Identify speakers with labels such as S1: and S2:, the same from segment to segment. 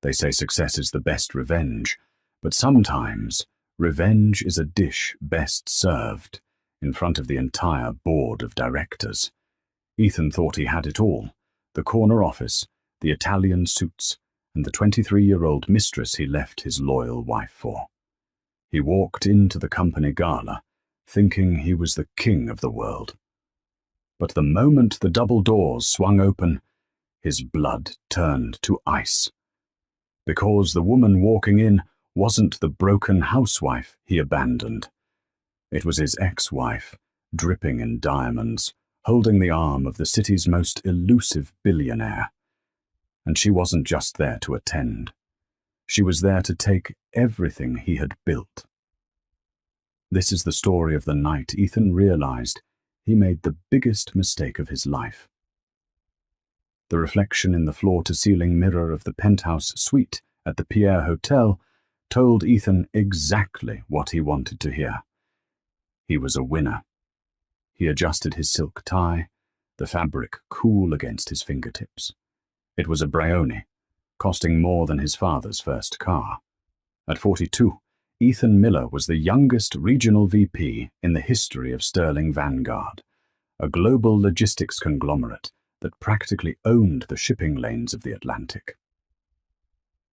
S1: They say success is the best revenge, but sometimes revenge is a dish best served in front of the entire board of directors. Ethan thought he had it all: the corner office, the Italian suits, and the 23-year-old mistress he left his loyal wife for. He walked into the company gala, thinking he was the king of the world. But the moment the double doors swung open, his blood turned to ice. Because the woman walking in wasn't the broken housewife he abandoned. It was his ex-wife, dripping in diamonds, holding the arm of the city's most elusive billionaire. And she wasn't just there to attend. She was there to take everything he had built. This is the story of the night Ethan realized he made the biggest mistake of his life. The reflection in the floor-to-ceiling mirror of the penthouse suite at the Pierre Hotel told Ethan exactly what he wanted to hear. He was a winner. He adjusted his silk tie, the fabric cool against his fingertips. It was a Brioni, costing more than his father's first car. At 42, Ethan Miller was the youngest regional VP in the history of Sterling Vanguard, a global logistics conglomerate that practically owned the shipping lanes of the Atlantic.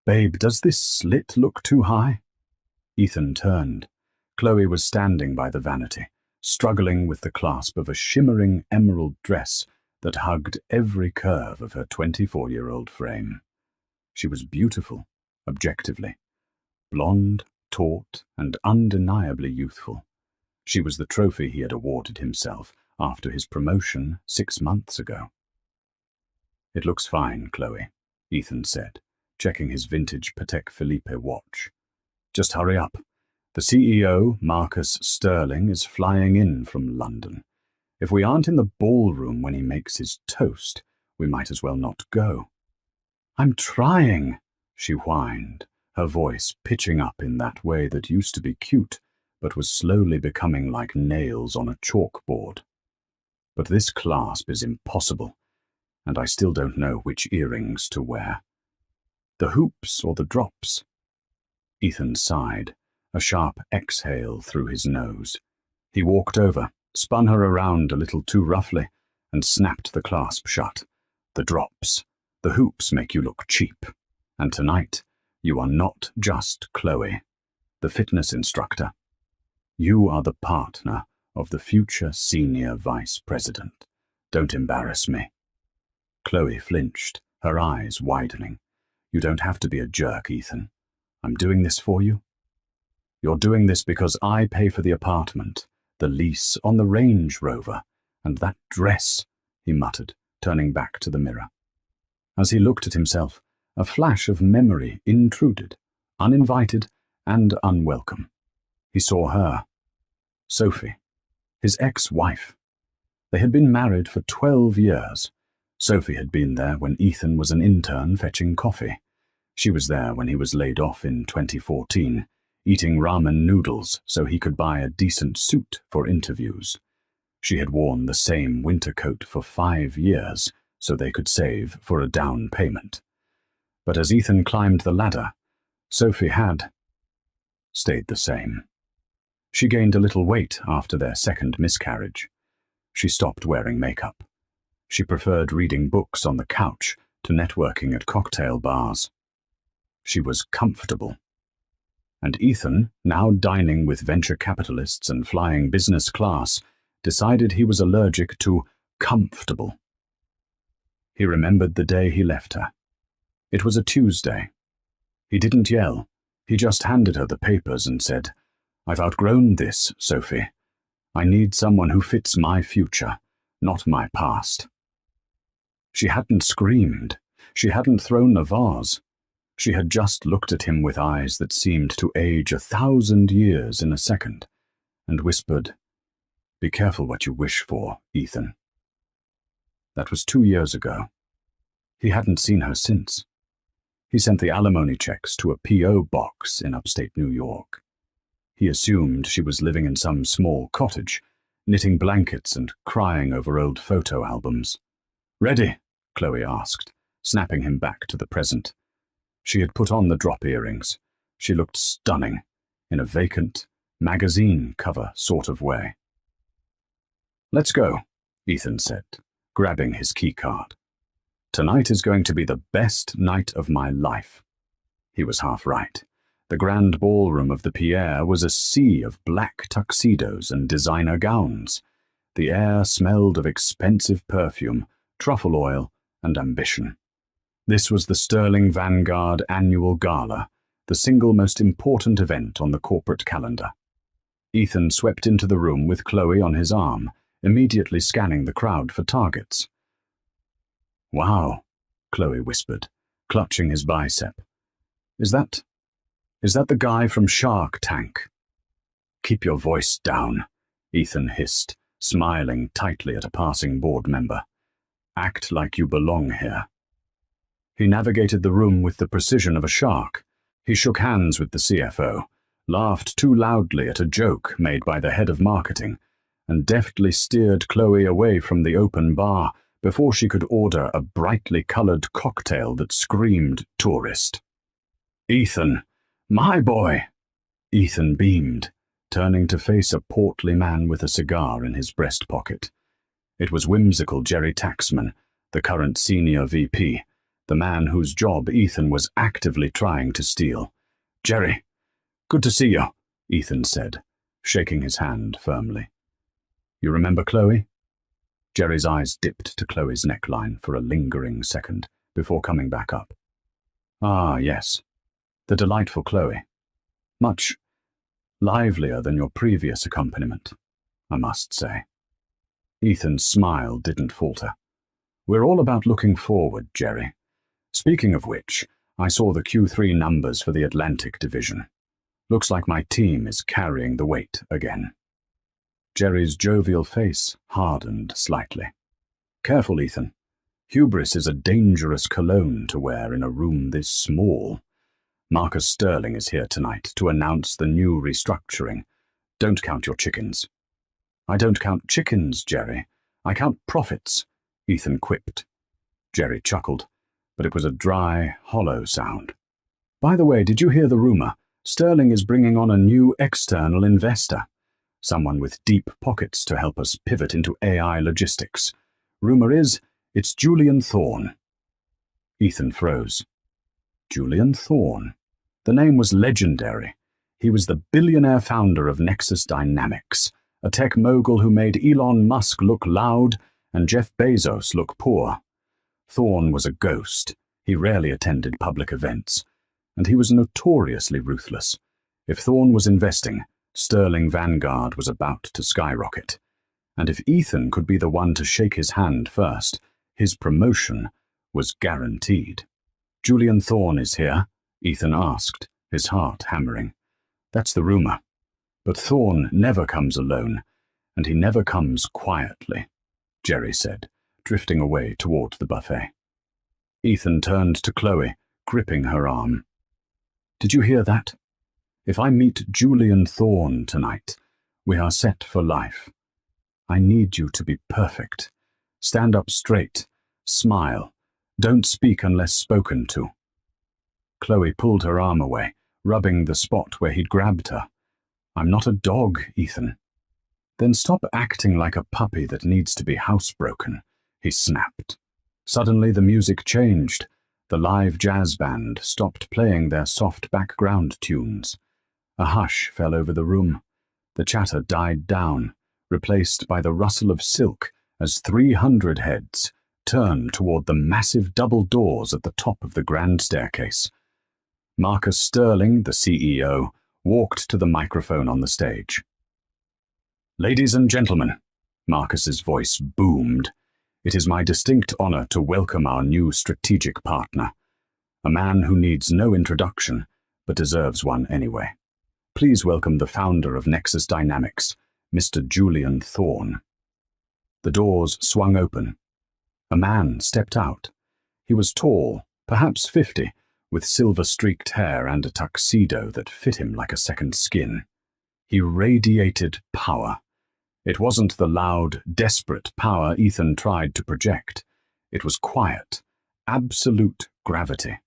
S1: "Babe, does this slit look too high?" Ethan turned. Chloe was standing by the vanity, struggling with the clasp of a shimmering emerald dress that hugged every curve of her 24-year-old frame. She was beautiful, objectively. Blonde, taut, and undeniably youthful. She was the trophy he had awarded himself after his promotion 6 months ago. "It looks fine, Chloe," Ethan said, checking his vintage Patek Philippe watch. "Just hurry up. The CEO, Marcus Sterling, is flying in from London. If we aren't in the ballroom when he makes his toast, we might as well not go." "I'm trying," she whined, her voice pitching up in that way that used to be cute, but was slowly becoming like nails on a chalkboard. "But this clasp is impossible, and I still don't know which earrings to wear. The hoops or the drops?" Ethan sighed, a sharp exhale through his nose. He walked over, spun her around a little too roughly, and snapped the clasp shut. "The drops. The hoops make you look cheap. And tonight, you are not just Chloe, the fitness instructor. You are the partner of the future senior vice president. Don't embarrass me." Chloe flinched, her eyes widening. "You don't have to be a jerk, Ethan. I'm doing this for you. You're doing this because I pay for the apartment, the lease on the Range Rover, and that dress," he muttered, turning back to the mirror. As he looked at himself, a flash of memory intruded, uninvited and unwelcome. He saw her, Sophie, his ex-wife. They had been married for 12 years. Sophie had been there when Ethan was an intern fetching coffee. She was there when he was laid off in 2014, eating ramen noodles so he could buy a decent suit for interviews. She had worn the same winter coat for 5 years so they could save for a down payment. But as Ethan climbed the ladder, Sophie had stayed the same. She gained a little weight after their second miscarriage. She stopped wearing makeup. She preferred reading books on the couch to networking at cocktail bars. She was comfortable. And Ethan, now dining with venture capitalists and flying business class, decided he was allergic to comfortable. He remembered the day he left her. It was a Tuesday. He didn't yell. He just handed her the papers and said, "I've outgrown this, Sophie. I need someone who fits my future, not my past." She hadn't screamed. She hadn't thrown a vase. She had just looked at him with eyes that seemed to age 1,000 years in a second, and whispered, "Be careful what you wish for, Ethan." That was 2 years ago. He hadn't seen her since. He sent the alimony checks to a P.O. box in upstate New York. He assumed she was living in some small cottage, knitting blankets and crying over old photo albums. "Ready?" Chloe asked, snapping him back to the present. She had put on the drop earrings. She looked stunning, in a vacant, magazine cover sort of way. "Let's go," Ethan said, grabbing his keycard. "Tonight is going to be the best night of my life." He was half right. The grand ballroom of the Pierre was a sea of black tuxedos and designer gowns. The air smelled of expensive perfume, truffle oil, and ambition. This was the Sterling Vanguard annual gala, the single most important event on the corporate calendar. Ethan swept into the room with Chloe on his arm, immediately scanning the crowd for targets. "Wow," Chloe whispered, clutching his bicep. Is that the guy from Shark Tank?" "Keep your voice down," Ethan hissed, smiling tightly at a passing board member. "Act like you belong here." He navigated the room with the precision of a shark. He shook hands with the CFO, laughed too loudly at a joke made by the head of marketing, and deftly steered Chloe away from the open bar before she could order a brightly colored cocktail that screamed tourist. "Ethan, my boy!" Ethan beamed, turning to face a portly man with a cigar in his breast pocket. It was whimsical Jerry Taxman, the current senior VP, the man whose job Ethan was actively trying to steal. "Jerry, good to see you," Ethan said, shaking his hand firmly. "You remember Chloe?" Jerry's eyes dipped to Chloe's neckline for a lingering second before coming back up. "Ah, yes. The delightful Chloe. Much livelier than your previous accompaniment, I must say." Ethan's smile didn't falter. "We're all about looking forward, Jerry. Speaking of which, I saw the Q3 numbers for the Atlantic division. Looks like my team is carrying the weight again." Jerry's jovial face hardened slightly. "Careful, Ethan. Hubris is a dangerous cologne to wear in a room this small. Marcus Sterling is here tonight to announce the new restructuring. Don't count your chickens." "I don't count chickens, Jerry. I count profits," Ethan quipped. Jerry chuckled, but it was a dry, hollow sound. "By the way, did you hear the rumor? Sterling is bringing on a new external investor. Someone with deep pockets to help us pivot into AI logistics. Rumor is, it's Julian Thorne." Ethan froze. Julian Thorne. The name was legendary. He was the billionaire founder of Nexus Dynamics, a tech mogul who made Elon Musk look loud and Jeff Bezos look poor. Thorne was a ghost. He rarely attended public events, and he was notoriously ruthless. If Thorne was investing, Sterling Vanguard was about to skyrocket. And if Ethan could be the one to shake his hand first, his promotion was guaranteed. "Julian Thorne is here?" Ethan asked, his heart hammering. "That's the rumor. But Thorne never comes alone, and he never comes quietly," Jerry said, drifting away toward the buffet. Ethan turned to Chloe, gripping her arm. "Did you hear that? If I meet Julian Thorne tonight, we are set for life. I need you to be perfect. Stand up straight. Smile. Don't speak unless spoken to." Chloe pulled her arm away, rubbing the spot where he'd grabbed her. "I'm not a dog, Ethan." "Then stop acting like a puppy that needs to be housebroken," he snapped. Suddenly the music changed. The live jazz band stopped playing their soft background tunes. A hush fell over the room. The chatter died down, replaced by the rustle of silk as 300 heads turned toward the massive double doors at the top of the grand staircase. Marcus Sterling, the CEO, walked to the microphone on the stage. "Ladies and gentlemen," Marcus's voice boomed, "it is my distinct honor to welcome our new strategic partner, a man who needs no introduction, but deserves one anyway. Please welcome the founder of Nexus Dynamics, Mr. Julian Thorne." The doors swung open. A man stepped out. He was tall, perhaps 50, with silver-streaked hair and a tuxedo that fit him like a second skin. He radiated power. It wasn't the loud, desperate power Ethan tried to project. It was quiet, absolute gravity.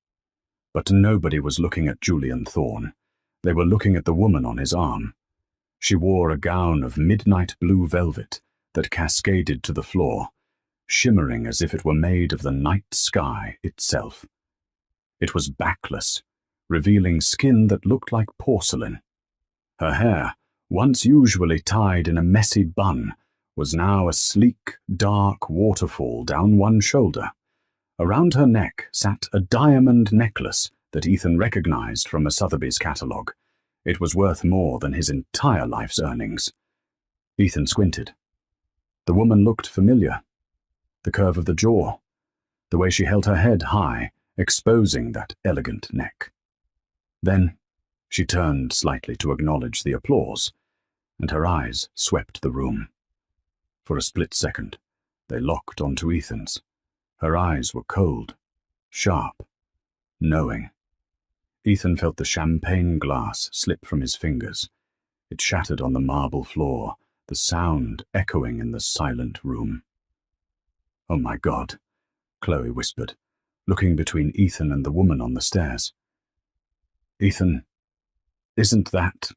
S1: But nobody was looking at Julian Thorne. They were looking at the woman on his arm. She wore a gown of midnight blue velvet that cascaded to the floor, shimmering as if it were made of the night sky itself. It was backless, revealing skin that looked like porcelain. Her hair, once usually tied in a messy bun, was now a sleek, dark waterfall down one shoulder. Around her neck sat a diamond necklace that Ethan recognized from a Sotheby's catalogue. It was worth more than his entire life's earnings. Ethan squinted. The woman looked familiar. The curve of the jaw, the way she held her head high, exposing that elegant neck. Then she turned slightly to acknowledge the applause, and her eyes swept the room. For a split second, they locked onto Ethan's. Her eyes were cold, sharp, knowing. Ethan felt the champagne glass slip from his fingers. It shattered on the marble floor, the sound echoing in the silent room. "Oh my God," Chloe whispered, looking between Ethan and the woman on the stairs. "Ethan, isn't that—"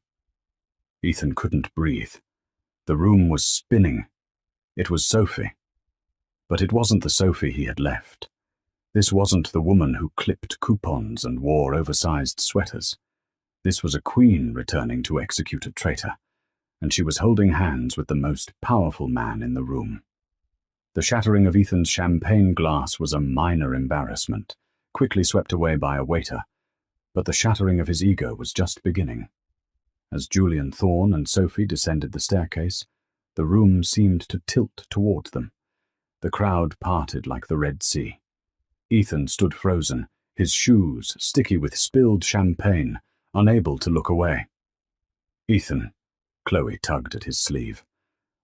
S1: Ethan couldn't breathe. The room was spinning. It was Sophie. But it wasn't the Sophie he had left. This wasn't the woman who clipped coupons and wore oversized sweaters. This was a queen returning to execute a traitor, and she was holding hands with the most powerful man in the room. The shattering of Ethan's champagne glass was a minor embarrassment, quickly swept away by a waiter, but the shattering of his ego was just beginning. As Julian Thorne and Sophie descended the staircase, the room seemed to tilt toward them. The crowd parted like the Red Sea. Ethan stood frozen, his shoes sticky with spilled champagne, unable to look away. "Ethan," Chloe tugged at his sleeve,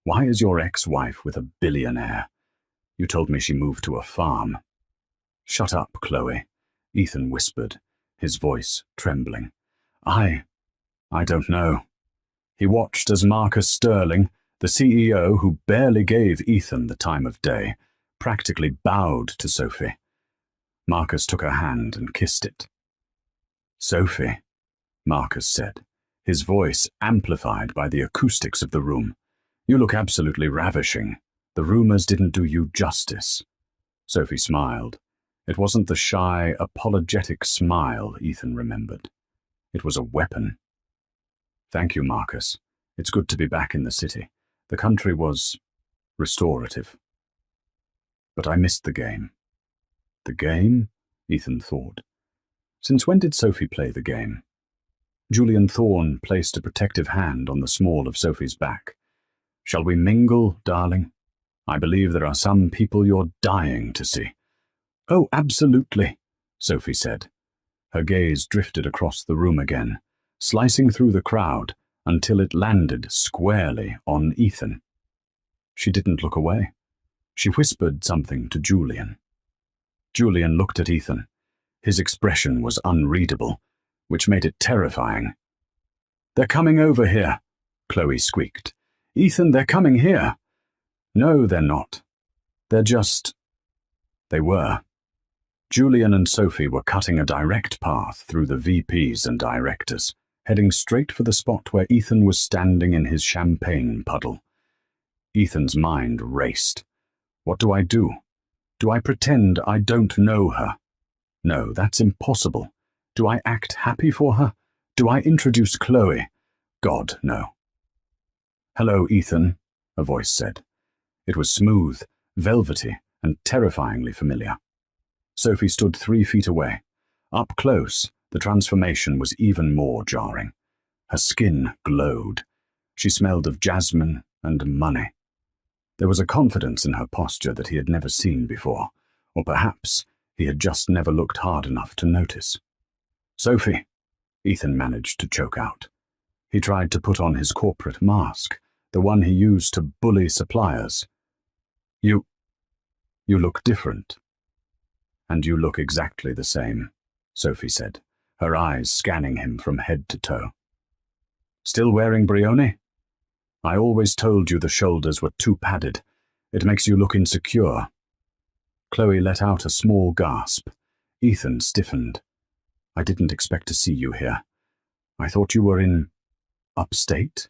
S1: "why is your ex-wife with a billionaire? You told me she moved to a farm." "Shut up, Chloe," Ethan whispered, his voice trembling. I don't know." He watched as Marcus Sterling, the CEO who barely gave Ethan the time of day, practically bowed to Sophie. Marcus took her hand and kissed it. "Sophie," Marcus said, his voice amplified by the acoustics of the room, "you look absolutely ravishing. The rumors didn't do you justice." Sophie smiled. It wasn't the shy, apologetic smile Ethan remembered. It was a weapon. "Thank you, Marcus. It's good to be back in the city. The country was restorative. But I missed the game." "The game?" Ethan thought. Since when did Sophie play the game? Julian Thorne placed a protective hand on the small of Sophie's back. "Shall we mingle, darling? I believe there are some people you're dying to see." "Oh, absolutely," Sophie said. Her gaze drifted across the room again, slicing through the crowd until it landed squarely on Ethan. She didn't look away. She whispered something to Julian. Julian looked at Ethan. His expression was unreadable, which made it terrifying. "They're coming over here," Chloe squeaked. "Ethan, they're coming here." "No, they're not. They're just—" They were. Julian and Sophie were cutting a direct path through the VPs and directors, heading straight for the spot where Ethan was standing in his champagne puddle. Ethan's mind raced. What do I do? Do I pretend I don't know her? No, that's impossible. Do I act happy for her? Do I introduce Chloe? God, no. "Hello, Ethan," a voice said. It was smooth, velvety, and terrifyingly familiar. Sophie stood 3 feet away. Up close, the transformation was even more jarring. Her skin glowed. She smelled of jasmine and money. There was a confidence in her posture that he had never seen before, or perhaps he had just never looked hard enough to notice. "Sophie," Ethan managed to choke out. He tried to put on his corporate mask, the one he used to bully suppliers. You look different." "And you look exactly the same," Sophie said, her eyes scanning him from head to toe. "Still wearing Brioni? I always told you the shoulders were too padded. It makes you look insecure." Chloe let out a small gasp. Ethan stiffened. I didn't expect to see you here. I thought you were in upstate?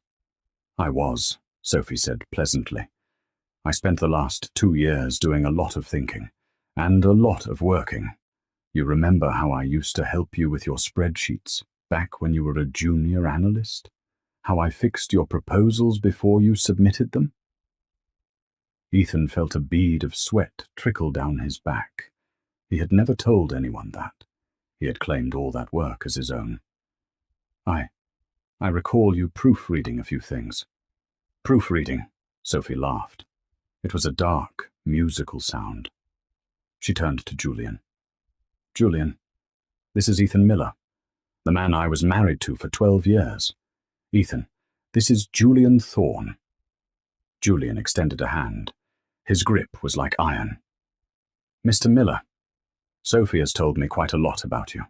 S1: I was, Sophie said pleasantly. I spent the last 2 years doing a lot of thinking, and a lot of working. You remember how I used to help you with your spreadsheets, back when you were a junior analyst? How I fixed your proposals before you submitted them? Ethan felt a bead of sweat trickle down his back. He had never told anyone that. He had claimed all that work as his own. I recall you proofreading a few things. Proofreading, Sophie laughed. It was a dark, musical sound. She turned to Julian. Julian, this is Ethan Miller, the man I was married to for 12 years. Ethan, this is Julian Thorne. Julian extended a hand. His grip was like iron. Mr. Miller, Sophie has told me quite a lot about you.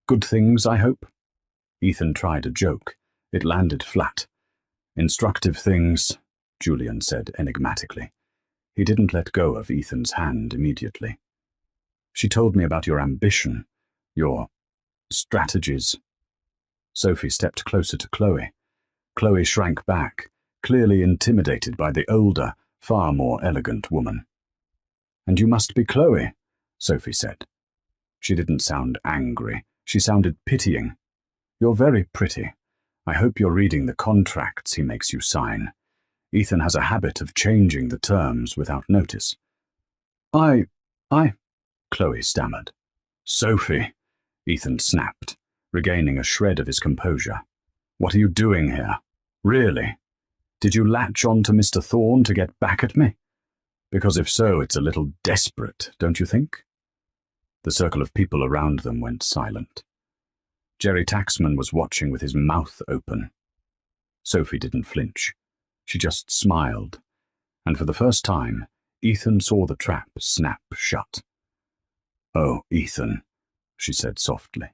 S1: Good things, I hope? Ethan tried a joke. It landed flat. Instructive things, Julian said enigmatically. He didn't let go of Ethan's hand immediately. She told me about your ambition, your strategies. Sophie stepped closer to Chloe. Chloe shrank back, clearly intimidated by the older, far more elegant woman. And you must be Chloe, Sophie said. She didn't sound angry. She sounded pitying. You're very pretty. I hope you're reading the contracts he makes you sign. Ethan has a habit of changing the terms without notice. I, Chloe stammered. Sophie, Ethan snapped, regaining a shred of his composure. What are you doing here? Really? Did you latch on to Mr. Thorne to get back at me? Because if so, it's a little desperate, don't you think? The circle of people around them went silent. Jerry Taxman was watching with his mouth open. Sophie didn't flinch. She just smiled, and for the first time, Ethan saw the trap snap shut. Oh, Ethan, she said softly.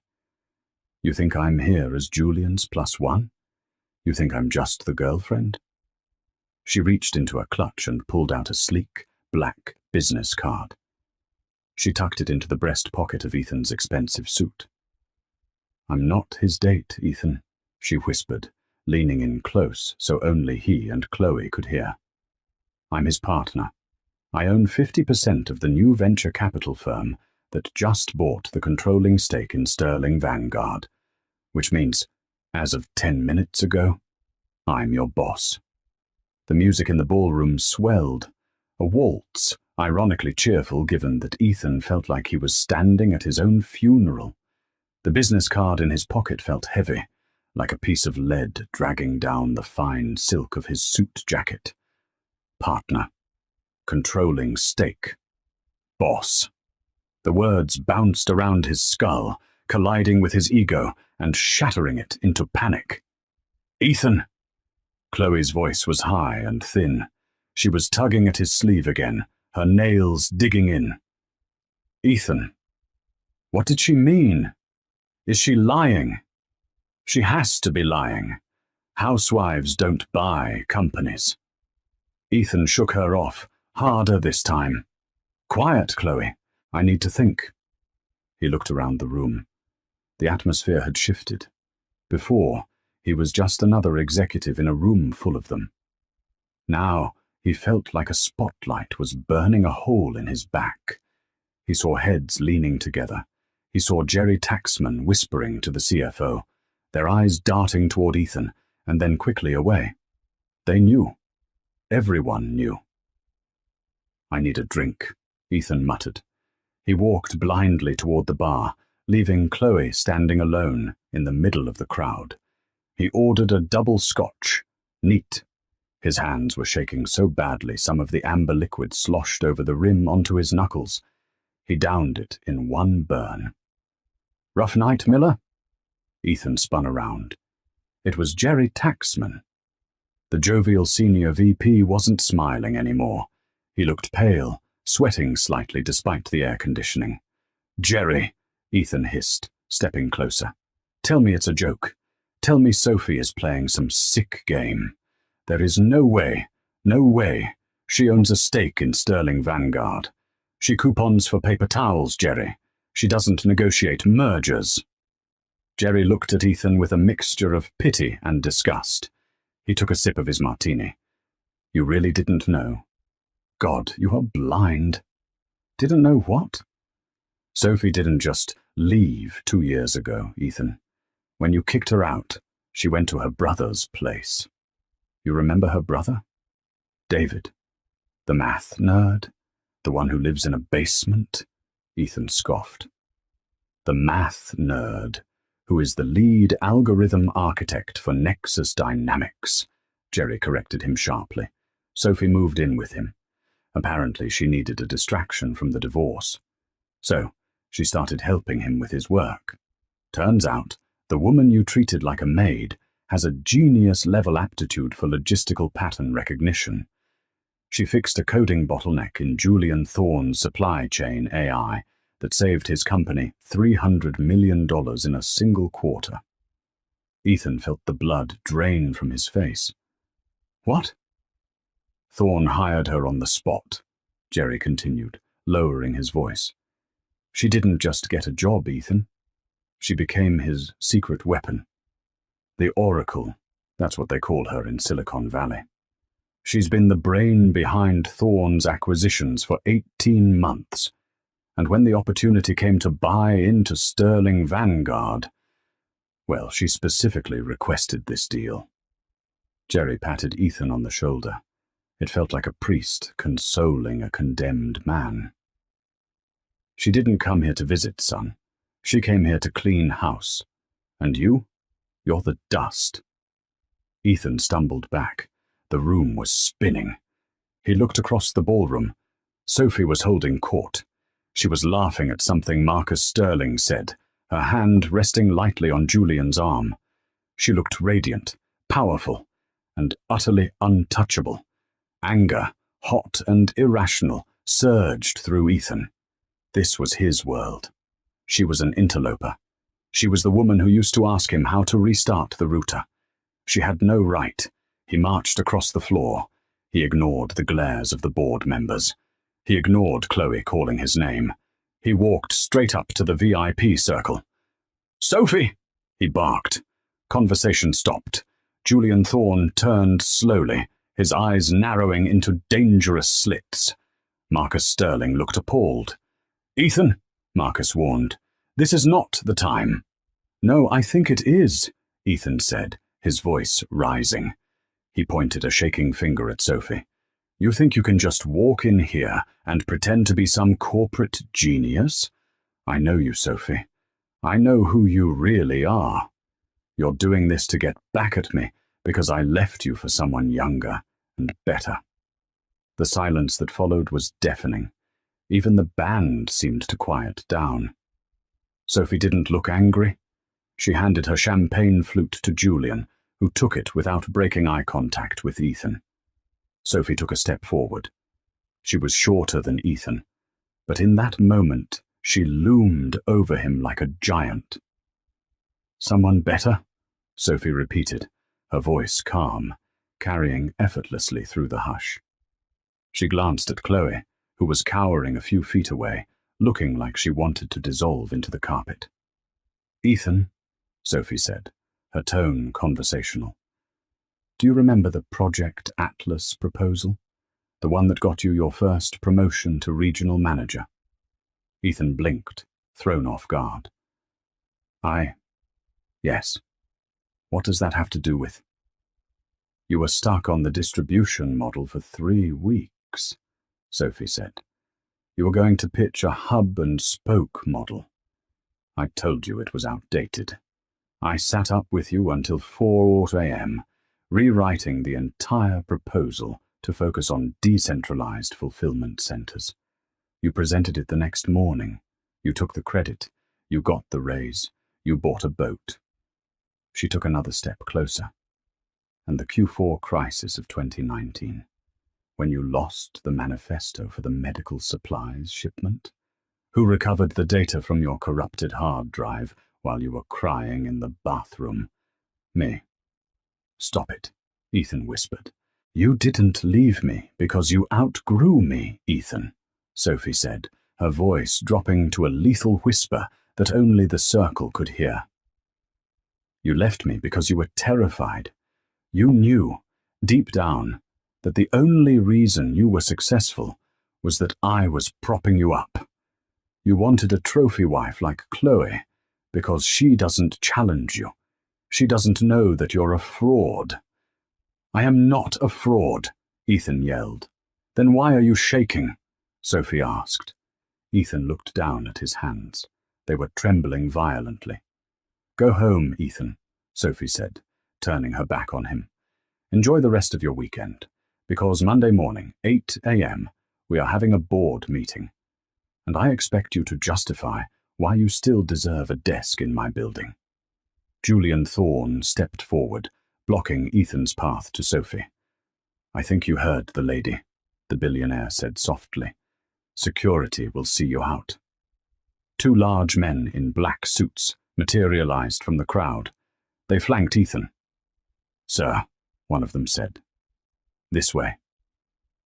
S1: You think I'm here as Julian's +1? You think I'm just the girlfriend? She reached into her clutch and pulled out a sleek, black business card. She tucked it into the breast pocket of Ethan's expensive suit. I'm not his date, Ethan, she whispered, leaning in close so only he and Chloe could hear. I'm his partner. I own 50% of the new venture capital firm that just bought the controlling stake in Sterling Vanguard, which means, as of 10 minutes ago, I'm your boss. The music in the ballroom swelled, a waltz, ironically cheerful given that Ethan felt like he was standing at his own funeral. The business card in his pocket felt heavy, like a piece of lead dragging down the fine silk of his suit jacket. Partner. Controlling stake. Boss. The words bounced around his skull, colliding with his ego and shattering it into panic. Ethan! Chloe's voice was high and thin. She was tugging at his sleeve again, her nails digging in. Ethan. What did she mean? Is she lying? She has to be lying. Housewives don't buy companies. Ethan shook her off, harder this time. Quiet, Chloe. I need to think. He looked around the room. The atmosphere had shifted. Before, he was just another executive in a room full of them. Now, he felt like a spotlight was burning a hole in his back. He saw heads leaning together. He saw Jerry Taxman whispering to the CFO, their eyes darting toward Ethan, and then quickly away. They knew. Everyone knew. I need a drink, Ethan muttered. He walked blindly toward the bar, leaving Chloe standing alone in the middle of the crowd. He ordered a double scotch, neat. His hands were shaking so badly some of the amber liquid sloshed over the rim onto his knuckles. He downed it in one burn. Rough night, Miller? Ethan spun around. It was Jerry Taxman. The jovial senior VP wasn't smiling anymore. He looked pale, sweating slightly despite the air conditioning. Jerry, Ethan hissed, stepping closer. Tell me it's a joke. Tell me Sophie is playing some sick game. There is no way. She owns a stake in Sterling Vanguard. She coupons for paper towels, Jerry. She doesn't negotiate mergers." Jerry looked at Ethan with a mixture of pity and disgust. He took a sip of his martini. "You really didn't know? God, you are blind." "Didn't know what?" "Sophie didn't just leave 2 years ago, Ethan. When you kicked her out, she went to her brother's place. You remember her brother? David, the math nerd, the one who lives in a basement?" Ethan scoffed. "The math nerd, who is the lead algorithm architect for Nexus Dynamics," Jerry corrected him sharply. Sophie moved in with him. Apparently she needed a distraction from the divorce. So she started helping him with his work. Turns out, the woman you treated like a maid has a genius-level aptitude for logistical pattern recognition. She fixed a coding bottleneck in Julian Thorne's supply chain AI that saved his company $300 million in a single quarter. Ethan felt the blood drain from his face. "What?" "Thorne hired her on the spot," Jerry continued, lowering his voice. "She didn't just get a job, Ethan. She became his secret weapon. The Oracle, that's what they call her in Silicon Valley. She's been the brain behind Thorne's acquisitions for 18 months. And when the opportunity came to buy into Sterling Vanguard, well, she specifically requested this deal." Jerry patted Ethan on the shoulder. It felt like a priest consoling a condemned man. "She didn't come here to visit, son. She came here to clean house. And you're the dust." Ethan stumbled back. The room was spinning. He looked across the ballroom. Sophie was holding court. She was laughing at something Marcus Sterling said, her hand resting lightly on Julian's arm. She looked radiant, powerful, and utterly untouchable. Anger, hot and irrational, surged through Ethan. This was his world. She was an interloper. She was the woman who used to ask him how to restart the router. She had no right. He marched across the floor. He ignored the glares of the board members. He ignored Chloe calling his name. He walked straight up to the VIP circle. "Sophie!" he barked. Conversation stopped. Julian Thorne turned slowly, his eyes narrowing into dangerous slits. Marcus Sterling looked appalled. "Ethan," Marcus warned, "this is not the time." "No, I think it is," Ethan said, his voice rising. He pointed a shaking finger at Sophie. "You think you can just walk in here and pretend to be some corporate genius? I know you, Sophie. I know who you really are. You're doing this to get back at me because I left you for someone younger and better." The silence that followed was deafening. Even the band seemed to quiet down. Sophie didn't look angry. She handed her champagne flute to Julian, who took it without breaking eye contact with Ethan. Sophie took a step forward. She was shorter than Ethan, but in that moment she loomed over him like a giant. "Someone better?" Sophie repeated, her voice calm, carrying effortlessly through the hush. She glanced at Chloe, who was cowering a few feet away, looking like she wanted to dissolve into the carpet. "Ethan," Sophie said, her tone conversational, "do you remember the Project Atlas proposal? The one that got you your first promotion to regional manager?" Ethan blinked, thrown off guard. Yes. What does that have to do with?" "You were stuck on the distribution model for 3 weeks, Sophie said. "You were going to pitch a hub-and-spoke model. I told you it was outdated. I sat up with you until 4 a.m., rewriting the entire proposal to focus on decentralized fulfillment centers. You presented it the next morning. You took the credit. You got the raise. You bought a boat." She took another step closer. "And the Q4 crisis of 2019, when you lost the manifesto for the medical supplies shipment? Who recovered the data from your corrupted hard drive while you were crying in the bathroom? Me." "Stop it," Ethan whispered. "You didn't leave me because you outgrew me, Ethan," Sophie said, her voice dropping to a lethal whisper that only the circle could hear. You left me because you were terrified. You knew, deep down, that the only reason you were successful was that I was propping you up. You wanted a trophy wife like Chloe because she doesn't challenge you. She doesn't know that you're a fraud. I am not a fraud, Ethan yelled. Then why are you shaking? Sophie asked. Ethan looked down at his hands. They were trembling violently. Go home, Ethan, Sophie said, turning her back on him. Enjoy the rest of your weekend, because Monday morning, 8 a.m., we are having a board meeting, and I expect you to justify why you still deserve a desk in my building. Julian Thorne stepped forward, blocking Ethan's path to Sophie. I think you heard the lady, the billionaire said softly. Security will see you out. Two large men in black suits materialized from the crowd. They flanked Ethan. Sir, one of them said. This way.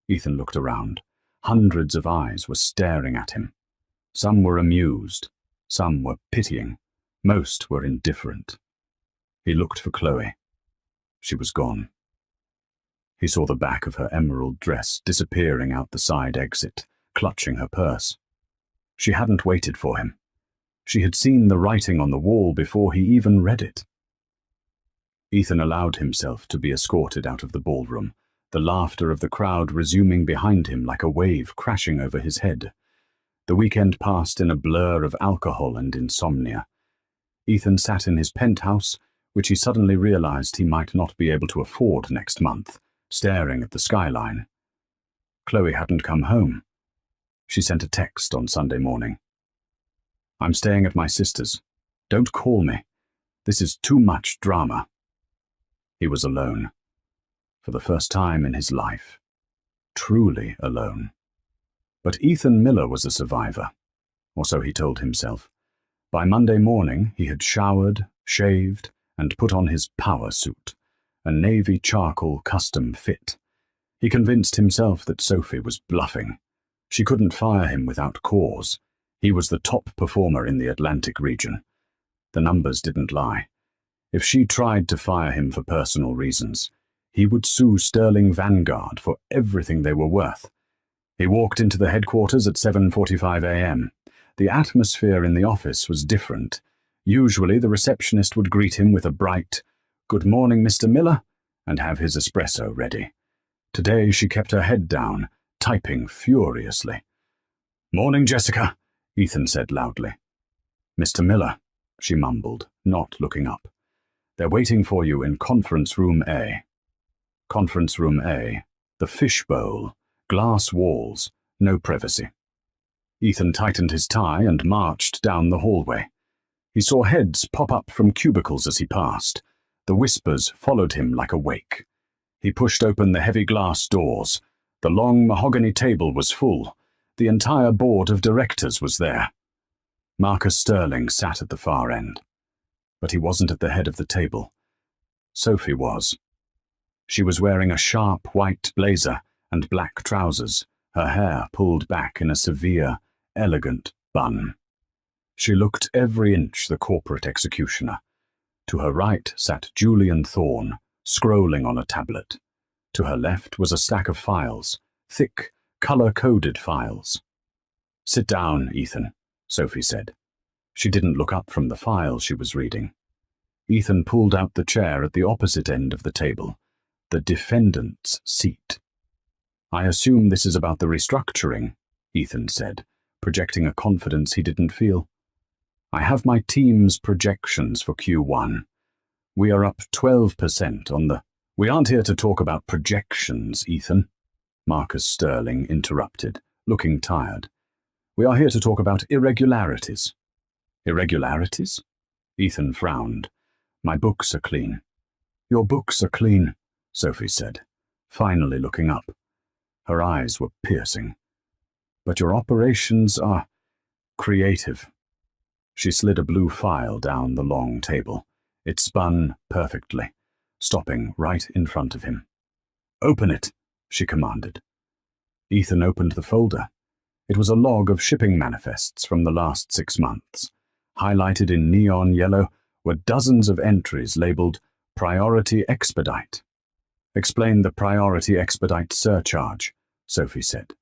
S1: Ethan looked around. Hundreds of eyes were staring at him. Some were amused, some were pitying, most were indifferent. He looked for Chloe. She was gone. He saw the back of her emerald dress disappearing out the side exit, clutching her purse. She hadn't waited for him. She had seen the writing on the wall before he even read it. Ethan allowed himself to be escorted out of the ballroom, the laughter of the crowd resuming behind him like a wave crashing over his head. The weekend passed in a blur of alcohol and insomnia. Ethan sat in his penthouse, which he suddenly realized he might not be able to afford next month, staring at the skyline. Chloe hadn't come home. She sent a text on Sunday morning. I'm staying at my sister's. Don't call me. This is too much drama. He was alone. For the first time in his life. Truly alone. But Ethan Miller was a survivor, or so he told himself. By Monday morning, he had showered, shaved, and put on his power suit, a navy charcoal custom fit. He convinced himself that Sophie was bluffing. She couldn't fire him without cause. He was the top performer in the Atlantic region. The numbers didn't lie. If she tried to fire him for personal reasons, he would sue Sterling Vanguard for everything they were worth. He walked into the headquarters at 7:45 a.m. The atmosphere in the office was different. Usually the receptionist would greet him with a bright, "Good morning, Mr. Miller," and have his espresso ready. Today she kept her head down, typing furiously. "Morning, Jessica," Ethan said loudly. "Mr. Miller," she mumbled, not looking up. "They're waiting for you in Conference Room A." Conference Room A, the fishbowl, glass walls, no privacy. Ethan tightened his tie and marched down the hallway. He saw heads pop up from cubicles as he passed. The whispers followed him like a wake. He pushed open the heavy glass doors. The long mahogany table was full. The entire board of directors was there. Marcus Sterling sat at the far end. But he wasn't at the head of the table. Sophie was. She was wearing a sharp white blazer and black trousers, her hair pulled back in a severe, elegant bun. She looked every inch the corporate executioner. To her right sat Julian Thorne, scrolling on a tablet. To her left was a stack of files, thick, color-coded files. "Sit down, Ethan," Sophie said. She didn't look up from the file she was reading. Ethan pulled out the chair at the opposite end of the table, the defendant's seat. "I assume this is about the restructuring," Ethan said, projecting a confidence he didn't feel. "I have my team's projections for Q1. We are up 12% on the—" "We aren't here to talk about projections, Ethan," Marcus Sterling interrupted, looking tired. "We are here to talk about irregularities." "Irregularities?" Ethan frowned. "My books are clean." "Your books are clean," Sophie said, finally looking up. Her eyes were piercing. "But your operations are creative." She slid a blue file down the long table. It spun perfectly, stopping right in front of him. "Open it," she commanded. Ethan opened the folder. It was a log of shipping manifests from the last 6 months. Highlighted in neon yellow were dozens of entries labeled Priority Expedite. "Explain the Priority Expedite surcharge," Sophie said.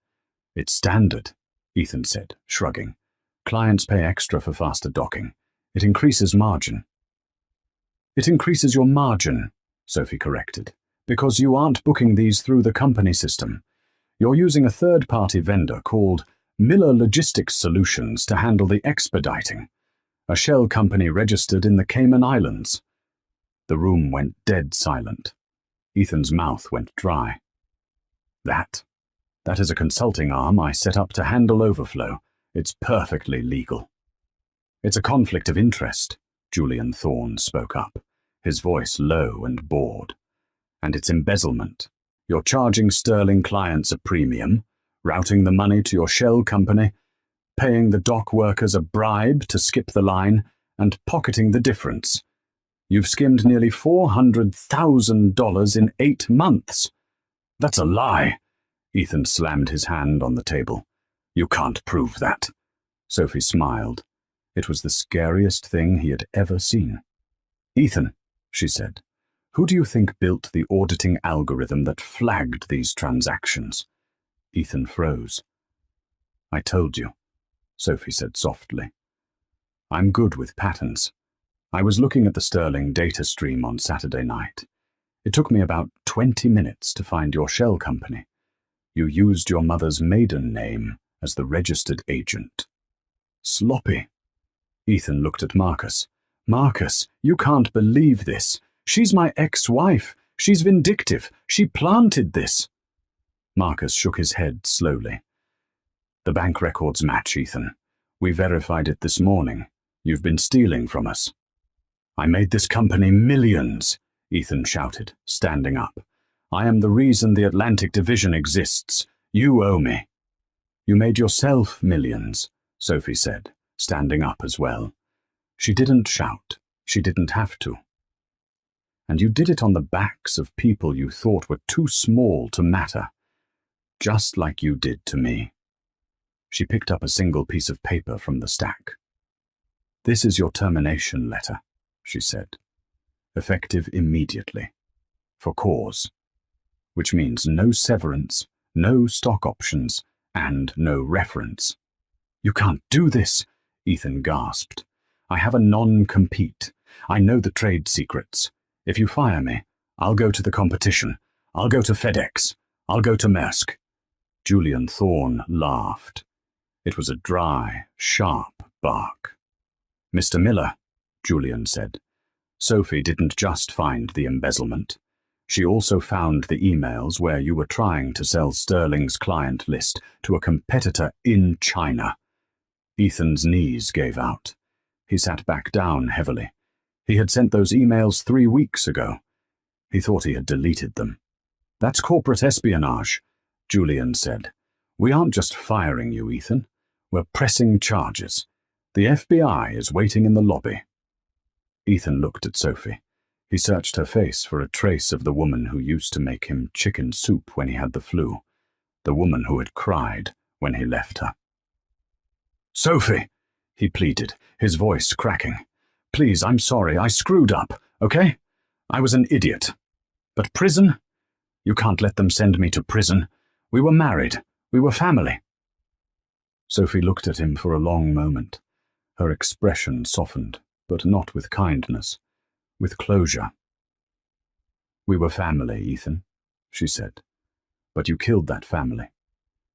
S1: "It's standard," Ethan said, shrugging. "Clients pay extra for faster docking. It increases margin." "It increases your margin," Sophie corrected, "because you aren't booking these through the company system. You're using a third-party vendor called Miller Logistics Solutions to handle the expediting, a shell company registered in the Cayman Islands." The room went dead silent. Ethan's mouth went dry. That is a consulting arm I set up to handle overflow. It's perfectly legal." "It's a conflict of interest," Julian Thorne spoke up, his voice low and bored. "And it's embezzlement. You're charging sterling clients a premium, routing the money to your shell company, paying the dock workers a bribe to skip the line, and pocketing the difference. You've skimmed nearly $400,000 in 8 months. That's a lie." Ethan slammed his hand on the table. "You can't prove that." Sophie smiled. It was the scariest thing he had ever seen. "Ethan," she said, "who do you think built the auditing algorithm that flagged these transactions?" Ethan froze. "I told you," Sophie said softly. "I'm good with patterns. I was looking at the sterling data stream on Saturday night. It took me about 20 minutes to find your shell company. You used your mother's maiden name as the registered agent." "Sloppy." Ethan looked at Marcus. "Marcus, you can't believe this. She's my ex-wife. She's vindictive. She planted this." Marcus shook his head slowly. "The bank records match, Ethan. We verified it this morning. You've been stealing from us." "I made this company millions," Ethan shouted, standing up. "I am the reason the Atlantic Division exists. You owe me." "You made yourself millions," Sophie said, standing up as well. She didn't shout. She didn't have to. "And you did it on the backs of people you thought were too small to matter. Just like you did to me." She picked up a single piece of paper from the stack. "This is your termination letter," she said. "Effective immediately. For cause. Which means no severance, no stock options, and no reference." "You can't do this," Ethan gasped. "I have a non-compete. I know the trade secrets. If you fire me, I'll go to the competition. I'll go to FedEx. I'll go to Maersk." Julian Thorne laughed. It was a dry, sharp bark. "Mr. Miller," Julian said. "Sophie didn't just find the embezzlement. She also found the emails where you were trying to sell Sterling's client list to a competitor in China." Ethan's knees gave out. He sat back down heavily. He had sent those emails 3 weeks ago. He thought he had deleted them. "That's corporate espionage," Julian said. "We aren't just firing you, Ethan. We're pressing charges. The FBI is waiting in the lobby." Ethan looked at Sophie. He searched her face for a trace of the woman who used to make him chicken soup when he had the flu, the woman who had cried when he left her. "Sophie," he pleaded, his voice cracking. "Please, I'm sorry. I screwed up, okay? I was an idiot. But prison? You can't let them send me to prison. We were married. We were family." Sophie looked at him for a long moment. Her expression softened, but not with kindness, with closure. "We were family, Ethan," she said. "But you killed that family.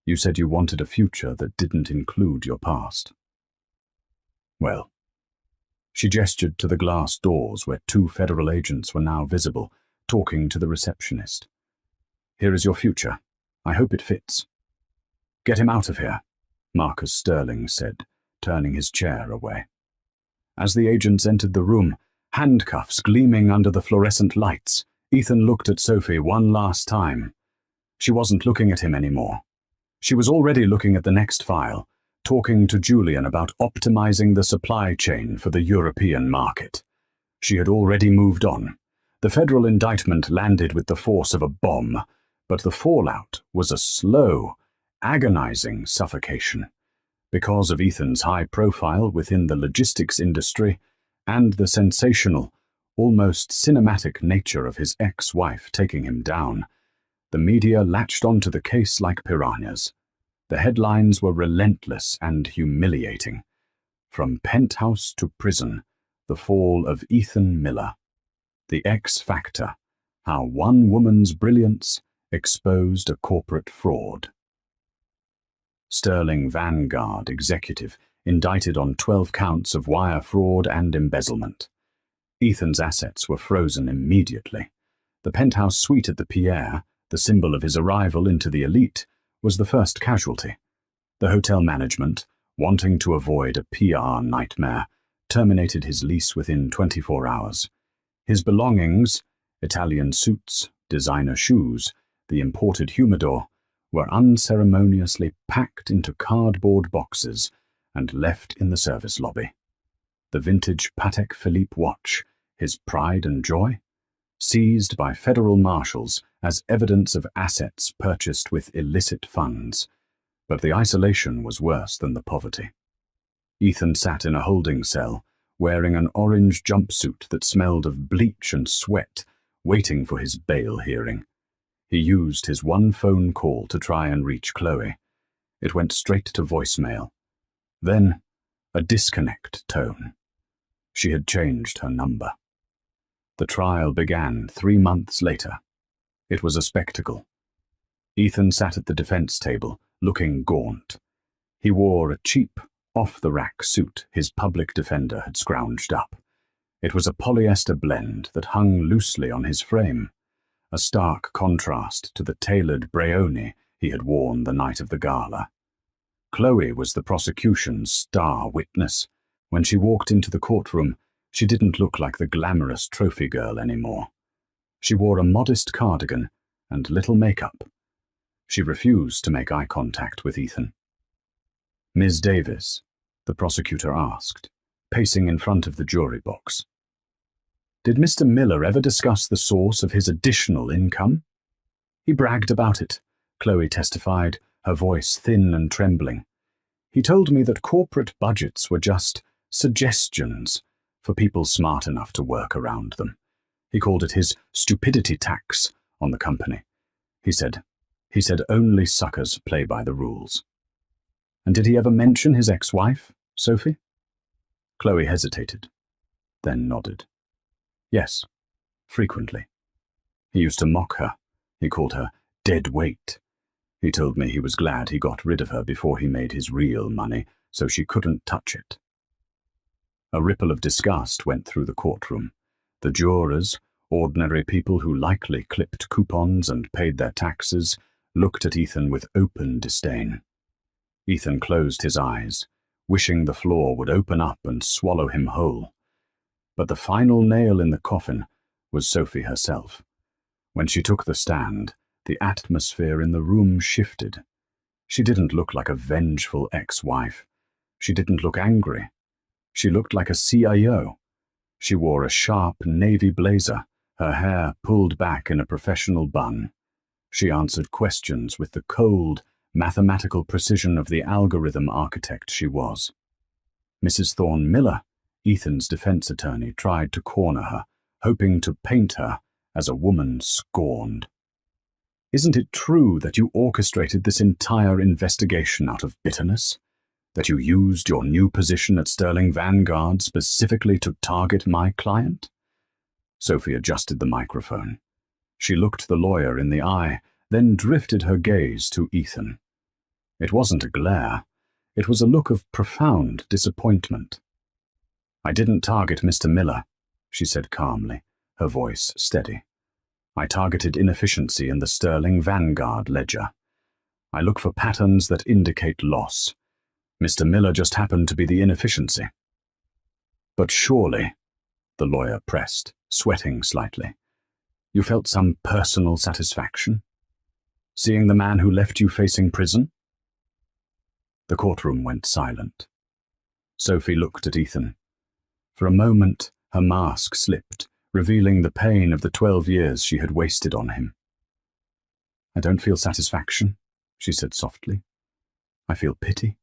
S1: You said you wanted a future that didn't include your past." "Well," she gestured to the glass doors where 2 federal agents were now visible, talking to the receptionist. "Here is your future. I hope it fits." "Get him out of here," Marcus Sterling said, turning his chair away. As the agents entered the room, handcuffs gleaming under the fluorescent lights, Ethan looked at Sophie one last time. She wasn't looking at him anymore. She was already looking at the next file, talking to Julian about optimizing the supply chain for the European market. She had already moved on. The federal indictment landed with the force of a bomb, but the fallout was a slow agonizing suffocation because of Ethan's high profile within the logistics industry and the sensational, almost cinematic nature of his ex-wife taking him down. The media latched onto the case like piranhas. The headlines were relentless and humiliating. From penthouse to prison, the fall of Ethan Miller. The X Factor, how one woman's brilliance exposed a corporate fraud. Sterling Vanguard executive indicted on 12 counts of wire fraud and embezzlement. Ethan's assets were frozen immediately. The penthouse suite at the Pierre, the symbol of his arrival into the elite, was the first casualty. The hotel management, wanting to avoid a PR nightmare, terminated his lease within 24 hours. His belongings, Italian suits, designer shoes, the imported humidor, were unceremoniously packed into cardboard boxes and left in the service lobby. The vintage Patek Philippe watch, his pride and joy, seized by federal marshals as evidence of assets purchased with illicit funds. But the isolation was worse than the poverty. Ethan sat in a holding cell, wearing an orange jumpsuit that smelled of bleach and sweat, waiting for his bail hearing. He used his one phone call to try and reach Chloe. It went straight to voicemail. Then, a disconnect tone. She had changed her number. The trial began 3 months later. It was a spectacle. Ethan sat at the defense table, looking gaunt. He wore a cheap, off-the-rack suit his public defender had scrounged up. It was a polyester blend that hung loosely on his frame, a stark contrast to the tailored Brioni he had worn the night of the gala. Chloe was the prosecution's star witness. When she walked into the courtroom, she didn't look like the glamorous trophy girl anymore. She wore a modest cardigan and little makeup. She refused to make eye contact with Ethan. Ms. Davis, the prosecutor asked, pacing in front of the jury box. Did Mr. Miller ever discuss the source of his additional income? He bragged about it, Chloe testified, her voice thin and trembling. He told me that corporate budgets were just suggestions for people smart enough to work around them. He called it his stupidity tax on the company. He said only suckers play by the rules. And did he ever mention his ex-wife, Sophie? Chloe hesitated, then nodded. Yes, frequently. He used to mock her. He called her dead weight. He told me he was glad he got rid of her before he made his real money, so she couldn't touch it. A ripple of disgust went through the courtroom. The jurors, ordinary people who likely clipped coupons and paid their taxes, looked at Ethan with open disdain. Ethan closed his eyes, wishing the floor would open up and swallow him whole. But the final nail in the coffin was Sophie herself. When she took the stand, the atmosphere in the room shifted. She didn't look like a vengeful ex-wife. She didn't look angry. She looked like a CIO. She wore a sharp navy blazer, her hair pulled back in a professional bun. She answered questions with the cold, mathematical precision of the algorithm architect she was. Mrs. Thorne Miller, Ethan's defense attorney, tried to corner her, hoping to paint her as a woman scorned. Isn't it true that you orchestrated this entire investigation out of bitterness? That you used your new position at Sterling Vanguard specifically to target my client? Sophie adjusted the microphone. She looked the lawyer in the eye, then drifted her gaze to Ethan. It wasn't a glare. It was a look of profound disappointment. I didn't target Mr. Miller, she said calmly, her voice steady. I targeted inefficiency in the Sterling Vanguard ledger. I look for patterns that indicate loss. Mr. Miller just happened to be the inefficiency. But surely, the lawyer pressed, sweating slightly, you felt some personal satisfaction? Seeing the man who left you facing prison? The courtroom went silent. Sophie looked at Ethan. For a moment, her mask slipped, revealing the pain of the 12 years she had wasted on him. I don't feel satisfaction, she said softly, I feel pity.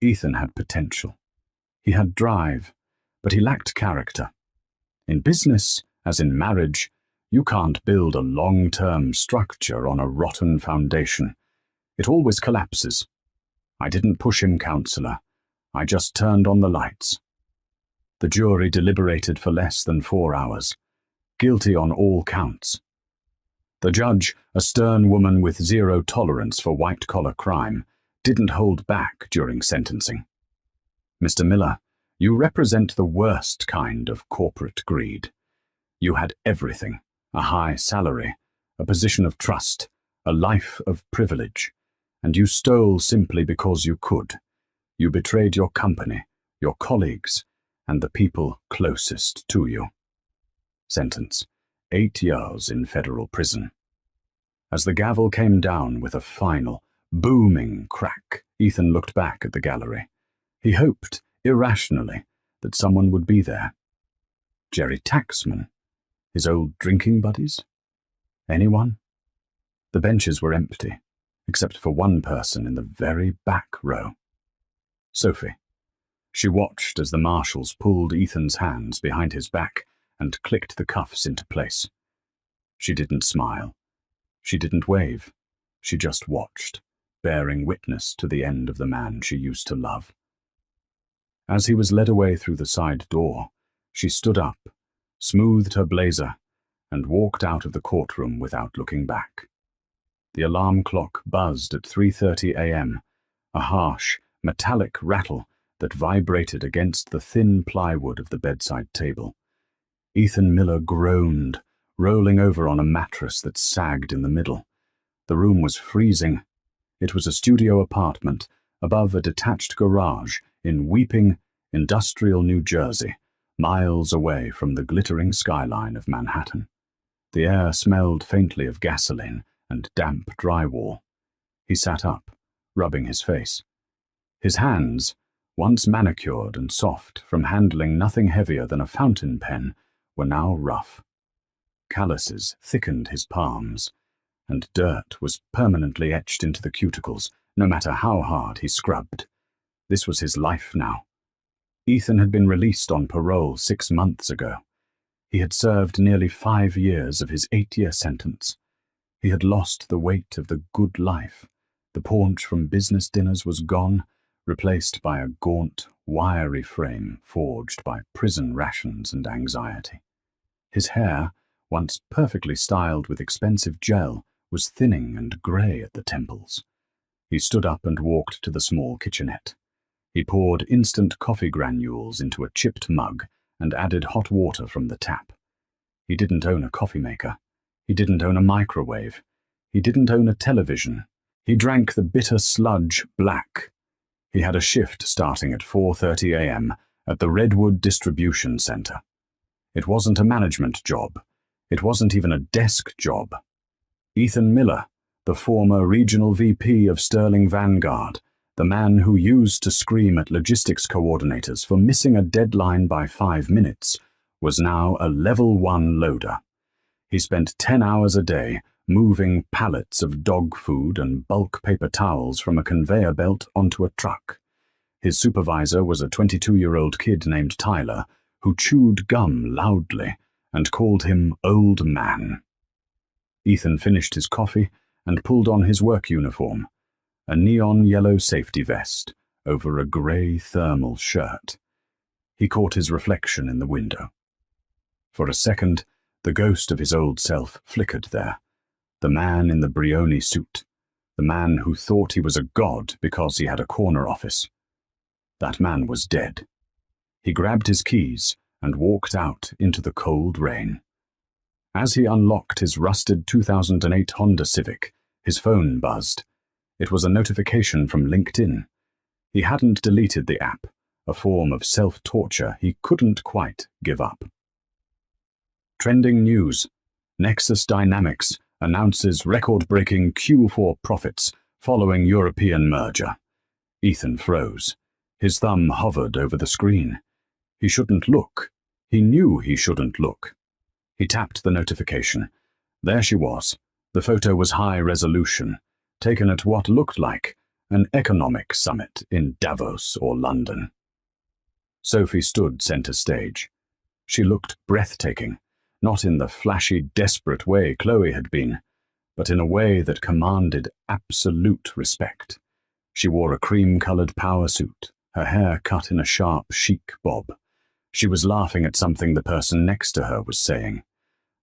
S1: Ethan had potential. He had drive, but he lacked character. In business, as in marriage, you can't build a long-term structure on a rotten foundation. It always collapses. I didn't push him, counselor. I just turned on the lights. The jury deliberated for less than 4 hours. Guilty on all counts. The judge, a stern woman with zero tolerance for white-collar crime, didn't hold back during sentencing. Mr. Miller, you represent the worst kind of corporate greed. You had everything, a high salary, a position of trust, a life of privilege, and you stole simply because you could. You betrayed your company, your colleagues, and the people closest to you. Sentence: 8 years in federal prison. As the gavel came down with a final, booming crack, Ethan looked back at the gallery. He hoped, irrationally, that someone would be there. Jerry Taxman? His old drinking buddies? Anyone? The benches were empty, except for one person in the very back row. Sophie. She watched as the marshals pulled Ethan's hands behind his back and clicked the cuffs into place. She didn't smile. She didn't wave. She just watched, bearing witness to the end of the man she used to love. As he was led away through the side door, she stood up, smoothed her blazer, and walked out of the courtroom without looking back. The alarm clock buzzed at 3:30 a.m., a harsh, metallic rattle that vibrated against the thin plywood of the bedside table. Ethan Miller groaned, rolling over on a mattress that sagged in the middle. The room was freezing. It was a studio apartment above a detached garage in weeping, industrial New Jersey, miles away from the glittering skyline of Manhattan. The air smelled faintly of gasoline and damp drywall. He sat up, rubbing his face. His hands, once manicured and soft from handling nothing heavier than a fountain pen, were now rough. Calluses thickened his palms, and dirt was permanently etched into the cuticles, no matter how hard he scrubbed. This was his life now. Ethan had been released on parole 6 months ago. He had served nearly 5 years of his 8-year sentence. He had lost the weight of the good life. The paunch from business dinners was gone, replaced by a gaunt, wiry frame forged by prison rations and anxiety. His hair, once perfectly styled with expensive gel, was thinning and grey at the temples. He stood up and walked to the small kitchenette. He poured instant coffee granules into a chipped mug and added hot water from the tap. He didn't own a coffee maker. He didn't own a microwave. He didn't own a television. He drank the bitter sludge black. He had a shift starting at 4:30 a.m. at the Redwood Distribution Center. It wasn't a management job. It wasn't even a desk job. Ethan Miller, the former regional VP of Sterling Vanguard, the man who used to scream at logistics coordinators for missing a deadline by 5 minutes, was now a level 1 loader. He spent 10 hours a day moving pallets of dog food and bulk paper towels from a conveyor belt onto a truck. His supervisor was a 22-year-old kid named Tyler, who chewed gum loudly and called him Old Man. Ethan finished his coffee and pulled on his work uniform, a neon yellow safety vest over a grey thermal shirt. He caught his reflection in the window. For a second, the ghost of his old self flickered there. The man in the Brioni suit, the man who thought he was a god because he had a corner office. That man was dead. He grabbed his keys and walked out into the cold rain. As he unlocked his rusted 2008 Honda Civic, his phone buzzed. It was a notification from LinkedIn. He hadn't deleted the app, a form of self-torture he couldn't quite give up. Trending news. Nexus Dynamics announces record-breaking Q4 profits following European merger. Ethan froze. His thumb hovered over the screen. He shouldn't look. He knew he shouldn't look. He tapped the notification. There she was. The photo was high resolution, taken at what looked like an economic summit in Davos or London. Sophie stood center stage. She looked breathtaking, not in the flashy, desperate way Chloe had been, but in a way that commanded absolute respect. She wore a cream-colored power suit, her hair cut in a sharp, chic bob. She was laughing at something the person next to her was saying.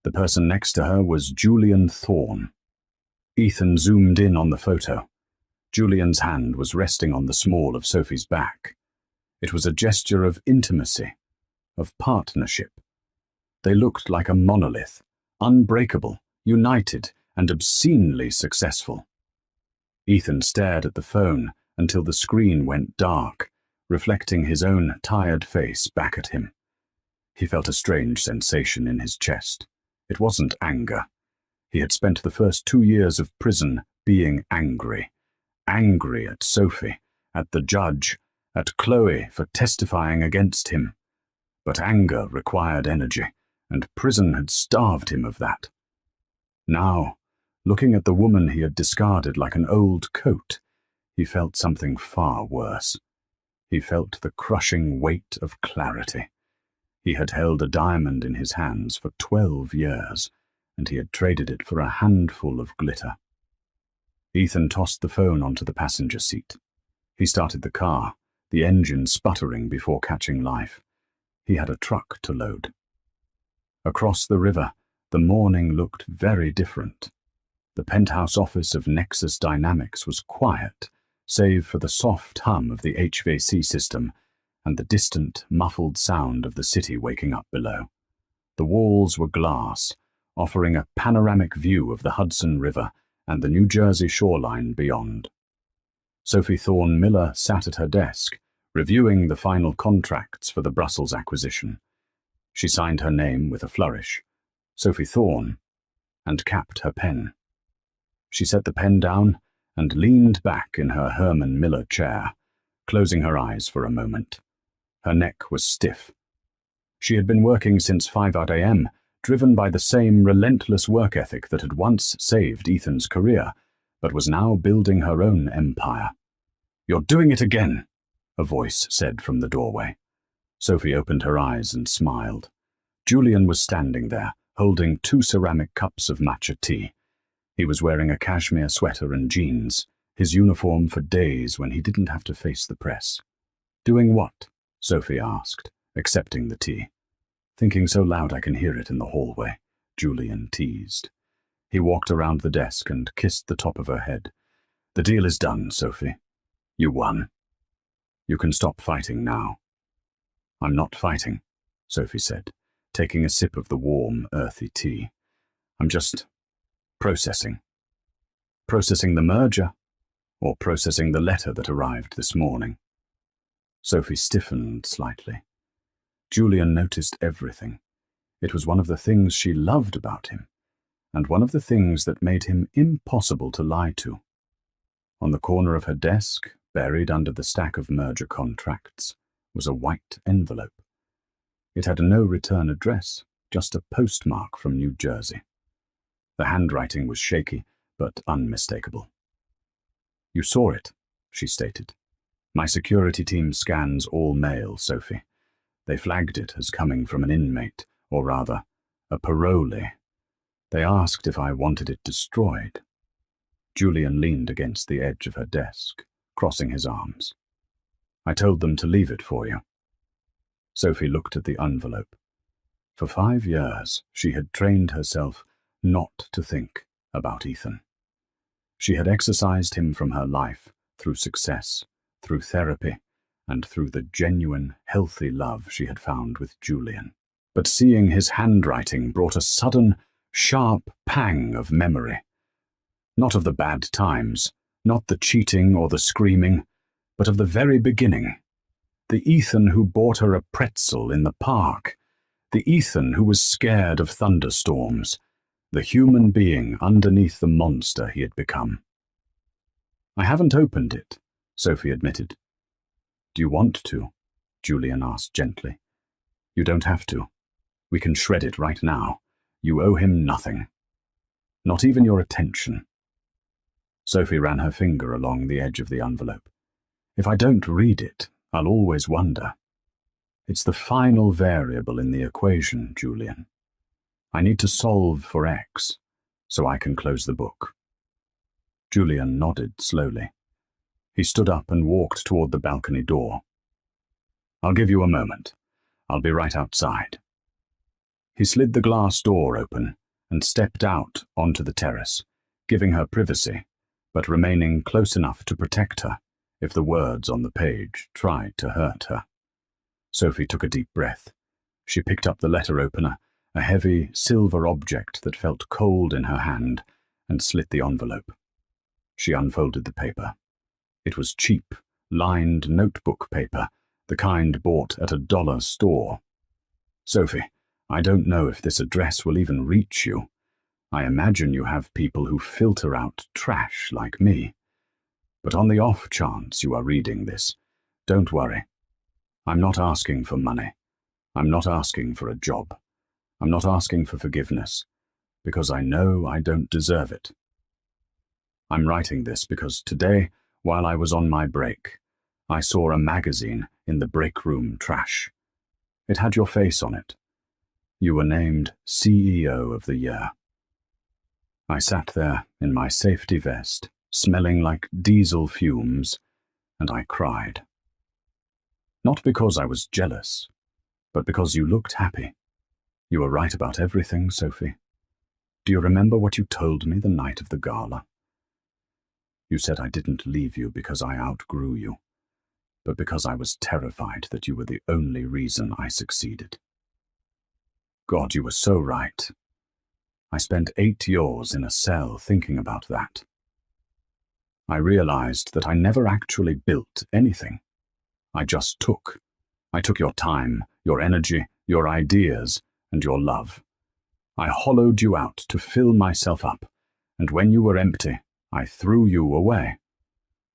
S1: The person next to her was Julian Thorne. Ethan zoomed in on the photo. Julian's hand was resting on the small of Sophie's back. It was a gesture of intimacy, of partnership. They looked like a monolith, unbreakable, united, and obscenely successful. Ethan stared at the phone until the screen went dark, reflecting his own tired face back at him. He felt a strange sensation in his chest. It wasn't anger. He had spent the first 2 years of prison being angry. Angry at Sophie, at the judge, at Chloe for testifying against him. But anger required energy, and prison had starved him of that. Now, looking at the woman he had discarded like an old coat, he felt something far worse. He felt the crushing weight of clarity. He had held a diamond in his hands for 12 years, and he had traded it for a handful of glitter. Ethan tossed the phone onto the passenger seat. He started the car, the engine sputtering before catching life. He had a truck to load. Across the river, the morning looked very different. The penthouse office of Nexus Dynamics was quiet, save for the soft hum of the HVAC system and the distant, muffled sound of the city waking up below. The walls were glass, offering a panoramic view of the Hudson River and the New Jersey shoreline beyond. Sophie Thorne Miller sat at her desk, reviewing the final contracts for the Brussels acquisition. She signed her name with a flourish, Sophie Thorne, and capped her pen. She set the pen down and leaned back in her Herman Miller chair, closing her eyes for a moment. Her neck was stiff. She had been working since 5 a.m., driven by the same relentless work ethic that had once saved Ethan's career, but was now building her own empire. "You're doing it again," a voice said from the doorway. Sophie opened her eyes and smiled. Julian was standing there, holding 2 ceramic cups of matcha tea. He was wearing a cashmere sweater and jeans, his uniform for days when he didn't have to face the press. "Doing what?" Sophie asked, accepting the tea. "Thinking so loud I can hear it in the hallway," Julian teased. He walked around the desk and kissed the top of her head. "The deal is done, Sophie. You won. You can stop fighting now." "I'm not fighting," Sophie said, taking a sip of the warm, earthy tea. "I'm just processing. Processing the merger, or processing the letter that arrived this morning." Sophie stiffened slightly. Julian noticed everything. It was one of the things she loved about him, and one of the things that made him impossible to lie to. On the corner of her desk, buried under the stack of merger contracts, was a white envelope. It had no return address, just a postmark from New Jersey. The handwriting was shaky, but unmistakable. "You saw it," she stated. "My security team scans all mail, Sophie. They flagged it as coming from an inmate, or rather, a parolee. They asked if I wanted it destroyed." Julian leaned against the edge of her desk, crossing his arms. "I told them to leave it for you." Sophie looked at the envelope. For 5 years, she had trained herself not to think about Ethan. She had exorcised him from her life through success, through therapy, and through the genuine, healthy love she had found with Julian. But seeing his handwriting brought a sudden, sharp pang of memory. Not of the bad times, not the cheating or the screaming, but of the very beginning. The Ethan who bought her a pretzel in the park. The Ethan who was scared of thunderstorms. The human being underneath the monster he had become. "I haven't opened it," Sophie admitted. "Do you want to?" Julian asked gently. "You don't have to. We can shred it right now. You owe him nothing. Not even your attention." Sophie ran her finger along the edge of the envelope. If I don't read it, I'll always wonder. It's the final variable in the equation, Julian. I need to solve for X, so I can close the book. Julian nodded slowly. He stood up and walked toward the balcony door. I'll give you a moment. I'll be right outside. He slid the glass door open and stepped out onto the terrace, giving her privacy, but remaining close enough to protect her if the words on the page tried to hurt her. Sophie took a deep breath. She picked up the letter opener, a heavy silver object that felt cold in her hand, and slit the envelope. She unfolded the paper. It was cheap, lined notebook paper, the kind bought at a dollar store. Sophie, I don't know if this address will even reach you. I imagine you have people who filter out trash like me. But on the off chance you are reading this, don't worry. I'm not asking for money. I'm not asking for a job. I'm not asking for forgiveness, because I know I don't deserve it. I'm writing this because today, while I was on my break, I saw a magazine in the break room trash. It had your face on it. You were named CEO of the Year. I sat there in my safety vest, smelling like diesel fumes, and I cried. Not because I was jealous, but because you looked happy. You were right about everything, Sophie. Do you remember what you told me the night of the gala? You said I didn't leave you because I outgrew you, but because I was terrified that you were the only reason I succeeded. God, you were so right. I spent 8 years in a cell thinking about that. I realized that I never actually built anything. I just took. I took your time, your energy, your ideas, and your love. I hollowed you out to fill myself up, and when you were empty, I threw you away.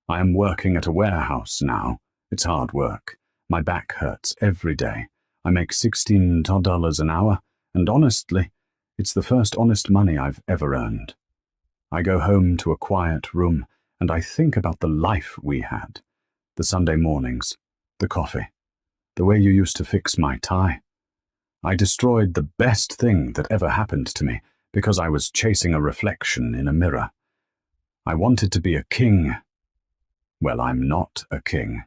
S1: I am working at a warehouse now. It's hard work. My back hurts every day. I make $16 an hour, and honestly, it's the first honest money I've ever earned. I go home to a quiet room, and I think about the life we had. The Sunday mornings, the coffee, the way you used to fix my tie. I destroyed the best thing that ever happened to me because I was chasing a reflection in a mirror. I wanted to be a king. Well, I'm not a king.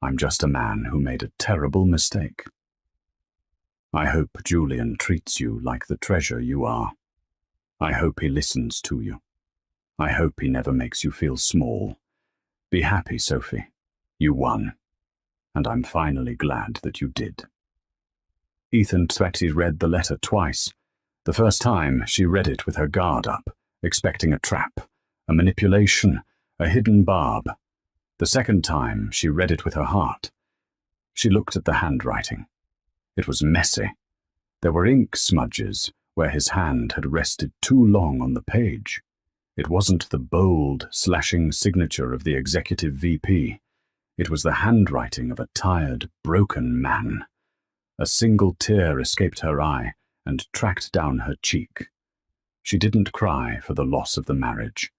S1: I'm just a man who made a terrible mistake. I hope Julian treats you like the treasure you are. I hope he listens to you. I hope he never makes you feel small. Be happy, Sophie. You won. And I'm finally glad that you did. Ethan Twetty read the letter twice. The first time, she read it with her guard up, expecting a trap, a manipulation, a hidden barb. The second time, she read it with her heart. She looked at the handwriting. It was messy. There were ink smudges where his hand had rested too long on the page. It wasn't the bold, slashing signature of the executive VP. It was the handwriting of a tired, broken man. A single tear escaped her eye and tracked down her cheek. She didn't cry for the loss of the marriage.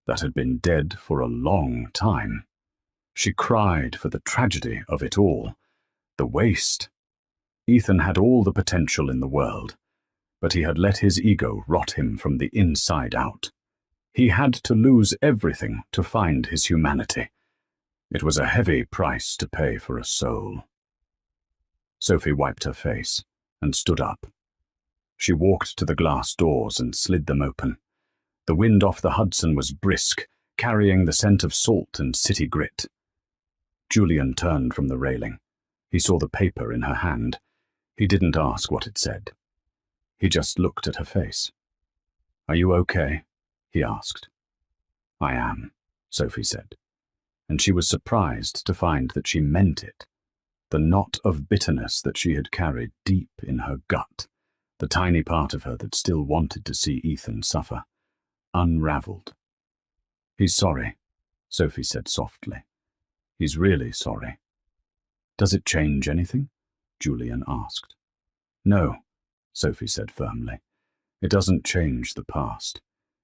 S1: That had been dead for a long time. She cried for the tragedy of it all, the waste. Ethan had all the potential in the world, but he had let his ego rot him from the inside out. He had to lose everything to find his humanity. It was a heavy price to pay for a soul. Sophie wiped her face and stood up. She walked to the glass doors and slid them open. The wind off the Hudson was brisk, carrying the scent of salt and city grit. Julian turned from the railing. He saw the paper in her hand. He didn't ask what it said. He just looked at her face. "Are you okay?" he asked. "I am," Sophie said. And she was surprised to find that she meant it. The knot of bitterness that she had carried deep in her gut, the tiny part of her that still wanted to see Ethan suffer, unraveled. "He's sorry," Sophie said softly. "He's really sorry." "Does it change anything?" Julian asked. "No," Sophie said firmly. "It doesn't change the past.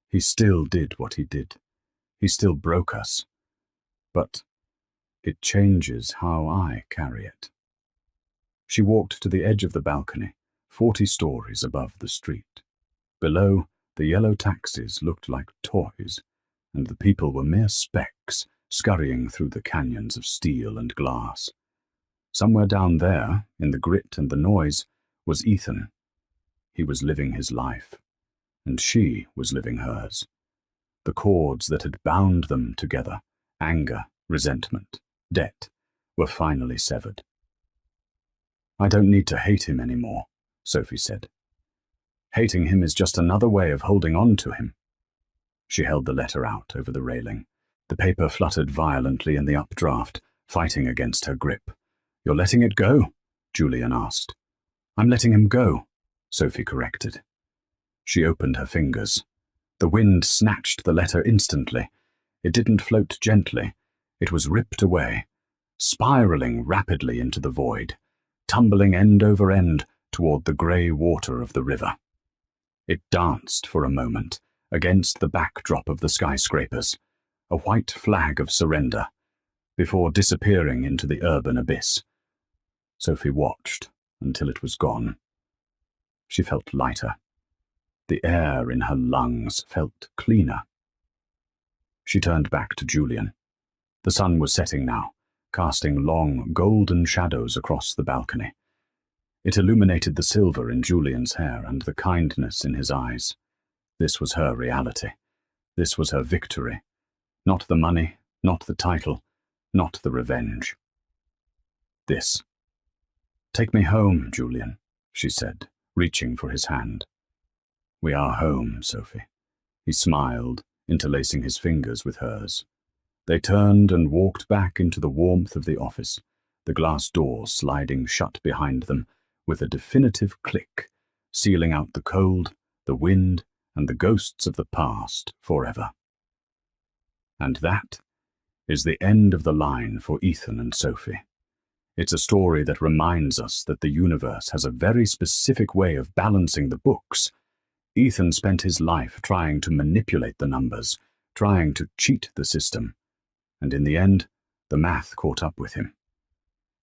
S1: He still did what he did. He still broke us, but it changes how I carry it. She walked to the edge of the balcony, 40 stories above the street. Below, the yellow taxis looked like toys, and the people were mere specks scurrying through the canyons of steel and glass. Somewhere down there, in the grit and the noise, was Ethan. He was living his life, and she was living hers. The cords that had bound them together, anger, resentment, debt, were finally severed. "I don't need to hate him anymore," Sophie said. "Hating him is just another way of holding on to him." She held the letter out over the railing. The paper fluttered violently in the updraft, fighting against her grip. "You're letting it go?" Julian asked. "I'm letting him go," Sophie corrected. She opened her fingers. The wind snatched the letter instantly. It didn't float gently. It was ripped away, spiraling rapidly into the void, tumbling end over end toward the grey water of the river. It danced for a moment against the backdrop of the skyscrapers, a white flag of surrender, before disappearing into the urban abyss. Sophie watched until it was gone. She felt lighter. The air in her lungs felt cleaner. She turned back to Julian. The sun was setting now, casting long, golden shadows across the balcony. It illuminated the silver in Julian's hair and the kindness in his eyes. This was her reality. This was her victory. Not the money, not the title, not the revenge. This. "Take me home, Julian," she said, reaching for his hand. "We are home, Sophie." He smiled, interlacing his fingers with hers. They turned and walked back into the warmth of the office, the glass door sliding shut behind them with a definitive click, sealing out the cold, the wind, and the ghosts of the past forever. And that is the end of the line for Ethan and Sophie. It's a story that reminds us that the universe has a very specific way of balancing the books. Ethan spent his life trying to manipulate the numbers, trying to cheat the system, and in the end, the math caught up with him.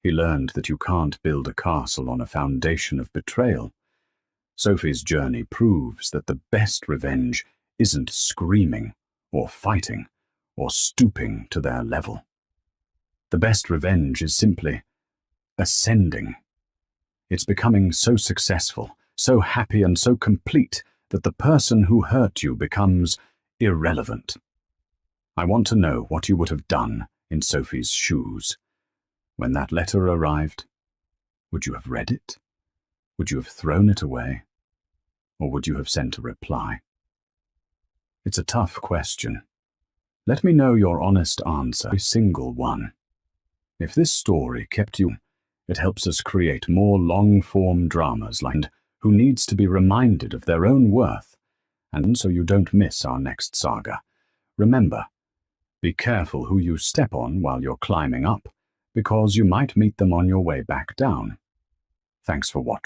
S1: He learned that you can't build a castle on a foundation of betrayal. Sophie's journey proves that the best revenge isn't screaming or fighting or stooping to their level. The best revenge is simply ascending. It's becoming so successful, so happy and so complete that the person who hurt you becomes irrelevant. I want to know what you would have done in Sophie's shoes. When that letter arrived, would you have read it? Would you have thrown it away? Or would you have sent a reply? It's a tough question. Let me know your honest answer, a single one. If this story kept you, it helps us create more long-form dramas like who needs to be reminded of their own worth, and so you don't miss our next saga. Remember, be careful who you step on while you're climbing up, because you might meet them on your way back down. Thanks for watching.